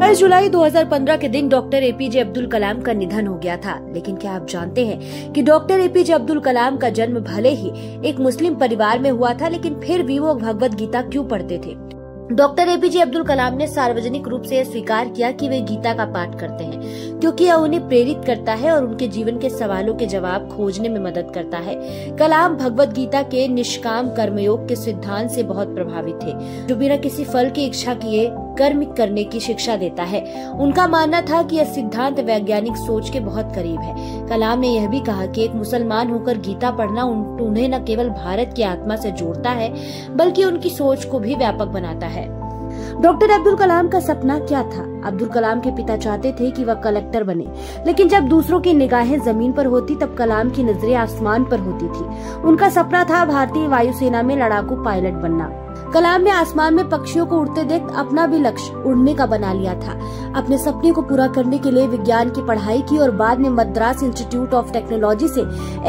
28 जुलाई 2015 के दिन doctor APJ Abdul Kalam का निधन हो गया था। लेकिन क्या आप जानते हैं कि डॉक्टर एपीजे अब्दुल कलाम का जन्म भले ही एक मुस्लिम परिवार में हुआ था, लेकिन फिर भी वो भगवत गीता क्यों पढ़ते थे? डॉक्टर एपीजे अब्दुल कलाम ने सार्वजनिक रूप से स्वीकार किया कि वे गीता का पाठ करते हैं, क्योंकि यह उन्हें प्रेरित करता है और उनके जीवन के सवालों के जवाब खोजने में मदद करता है। कलाम भगवत गीता के निष्काम कर्मयोग के सिद्धांत से बहुत प्रभावित थे, जो बिना किसी फल की इच्छा किए कर्म करने की शिक्षा देता है। उनका मानना था कि यह सिद्धांत वैज्ञानिक सोच के बहुत करीब है। कलाम ने यह भी कहा कि एक मुसलमान होकर गीता पढ़ना उन्हें न केवल भारत की आत्मा से जोड़ता है, बल्कि उनकी सोच को भी व्यापक बनाता है। डॉक्टर अब्दुल कलाम का सपना क्या था? अब्दुल कलाम के पिता चाहते थे कि वह कलेक्टर बने, लेकिन जब दूसरों की निगाहें जमीन पर होती तब कलाम की नजरें आसमान पर होती थी। उनका सपना था भारतीय वायुसेना में लड़ाकू पायलट बनना। कलाम ने आसमान में पक्षियों को उड़ते देख अपना भी लक्ष्य उड़ने का बना लिया था। अपने सपने को पूरा करने के लिए विज्ञान की पढ़ाई की और बाद में मद्रास इंस्टीट्यूट ऑफ टेक्नोलॉजी से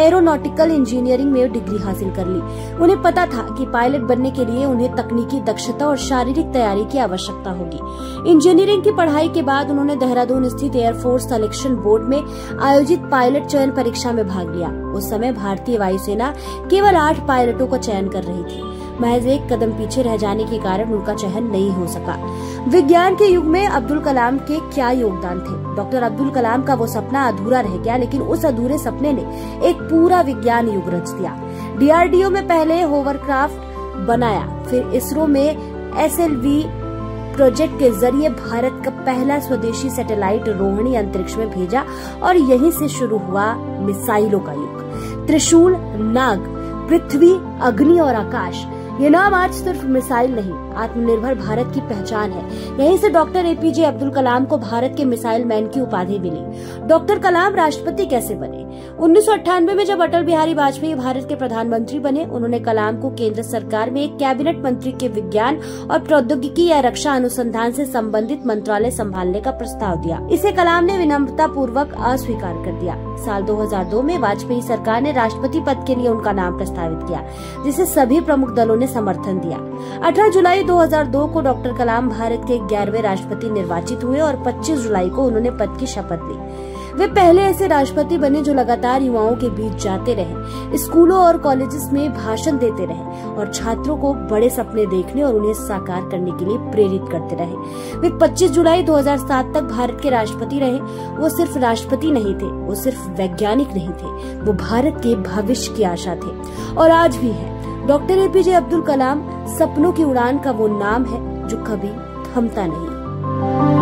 एरोनॉटिकल इंजीनियरिंग में डिग्री हासिल कर ली। उन्हें पता था कि पायलट बनने के लिए उन्हें तकनीकी दक्षता और शारीरिक तैयारी की आवश्यकता होगी। इंजीनियरिंग की पढ़ाई के बाद उन्होंने देहरादून स्थित एयरफोर्स सिलेक्शन बोर्ड में आयोजित पायलट चयन परीक्षा में भाग लिया। उस समय भारतीय वायुसेना केवल 8 पायलटों का चयन कर रही थी। महज एक कदम पीछे रह जाने के कारण उनका चयन नहीं हो सका। विज्ञान के युग में अब्दुल कलाम के क्या योगदान थे? डॉक्टर अब्दुल कलाम का वो सपना अधूरा रह गया, लेकिन उस अधूरे सपने ने एक पूरा विज्ञान युग रच दिया। डीआरडीओ में पहले होवरक्राफ्ट बनाया, फिर इसरो में एसएलवी प्रोजेक्ट के जरिए भारत का पहला स्वदेशी सैटेलाइट रोहिणी अंतरिक्ष में भेजा और यहीं से शुरू हुआ मिसाइलों का युग। त्रिशूल, नाग, पृथ्वी, अग्नि और आकाश, ये नाम आज सिर्फ मिसाइल नहीं, आत्मनिर्भर भारत की पहचान है। यहीं से डॉक्टर एपीजे अब्दुल कलाम को भारत के मिसाइल मैन की उपाधि मिली। डॉक्टर कलाम राष्ट्रपति कैसे बने? 1998 में जब अटल बिहारी वाजपेयी भारत के प्रधानमंत्री बने, उन्होंने कलाम को केंद्र सरकार में एक कैबिनेट मंत्री के विज्ञान और प्रौद्योगिकी या रक्षा अनुसंधान से संबंधित मंत्रालय संभालने का प्रस्ताव दिया। इसे कलाम ने विनम्रता पूर्वक अस्वीकार कर दिया। साल 2002 में वाजपेयी सरकार ने राष्ट्रपति पद के लिए उनका नाम प्रस्तावित किया, जिसे सभी प्रमुख दलों ने समर्थन दिया। 18 जुलाई 2002 को डॉक्टर कलाम भारत के 11वें राष्ट्रपति निर्वाचित हुए और 25 जुलाई को उन्होंने पद की शपथ ली। वे पहले ऐसे राष्ट्रपति बने जो लगातार युवाओं के बीच जाते रहे, स्कूलों और कॉलेजेस में भाषण देते रहे और छात्रों को बड़े सपने देखने और उन्हें साकार करने के लिए प्रेरित करते रहे। वे 25 जुलाई 2007 तक भारत के राष्ट्रपति रहे। वो सिर्फ राष्ट्रपति नहीं थे, वो सिर्फ वैज्ञानिक नहीं थे, वो भारत के भविष्य की आशा थे और आज भी है। डॉक्टर एपीजे अब्दुल कलाम सपनों की उड़ान का वो नाम है जो कभी थमता नहीं।